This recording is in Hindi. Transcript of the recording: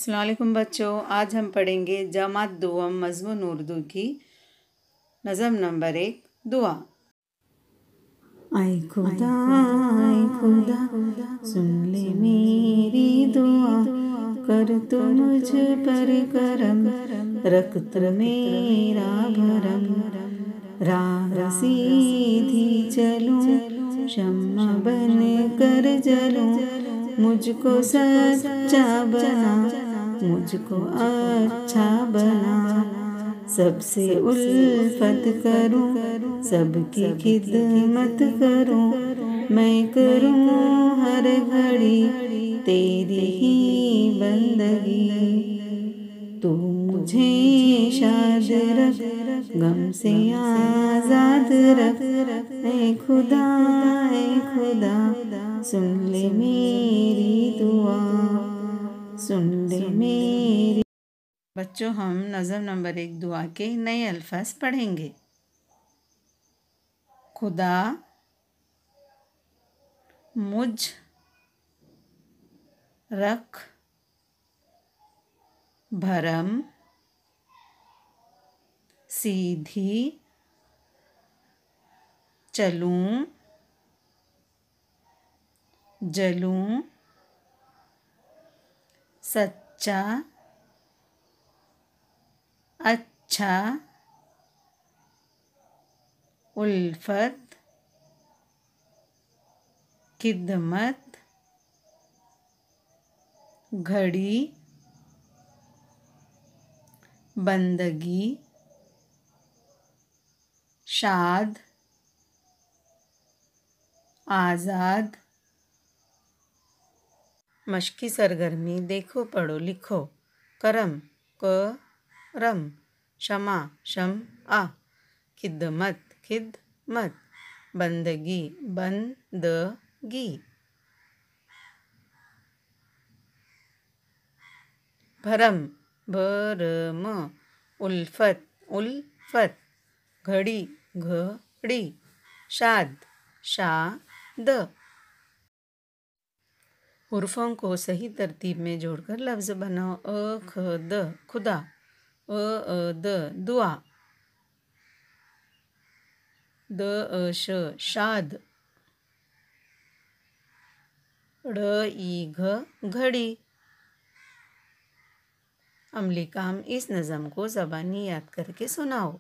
अस्सलाम वालेकुम बच्चों, आज हम पढ़ेंगे जमात दुआम मज़मून उर्दू की नज़म नंबर 1 दुआ। आए खुदा सुन ले मेरी दुआ, कर तो मुझ पर करम, रख तो मेरा भरम। राह सीधी चलूं, शम्मा बन कर जलूं, मुझको सच्चा बना, मुझको अच्छा बना। सबसे उल्फत करूं, सबकी खिदमत करूं, मैं करूं हर घड़ी तेरी ही बंदगी। तू मुझे शाद रख, गम से आज़ाद रख। ऐ खुदा सुन ले मेरी दुआ, सुन ले मेरी। बच्चों, हम नज़म नंबर 1 दुआ के नए अल्फाज पढ़ेंगे। खुदा मुझ रख भरम सीधी चलूं जलूं सच्चा अच्छा उल्फत खिदमत घड़ी बंदगी शाद आज़ाद। मश्की सरगर्मी देखो पढ़ो लिखो। करम करम, शमा शमआ, खिदमत खिदमत, बंदगी बंदगी। भरम भरम, उल्फत उल्फत, घड़ी घड़ी, शाद शाद। हुर्फों को सही तरतीब में जोड़कर लफ्ज़ बनाओ। अ ख द खुदा, द दुआ, द श शाद, ड़ ई घ घड़ी। अमली काम, इस नज़म को ज़बानी याद करके सुनाओ।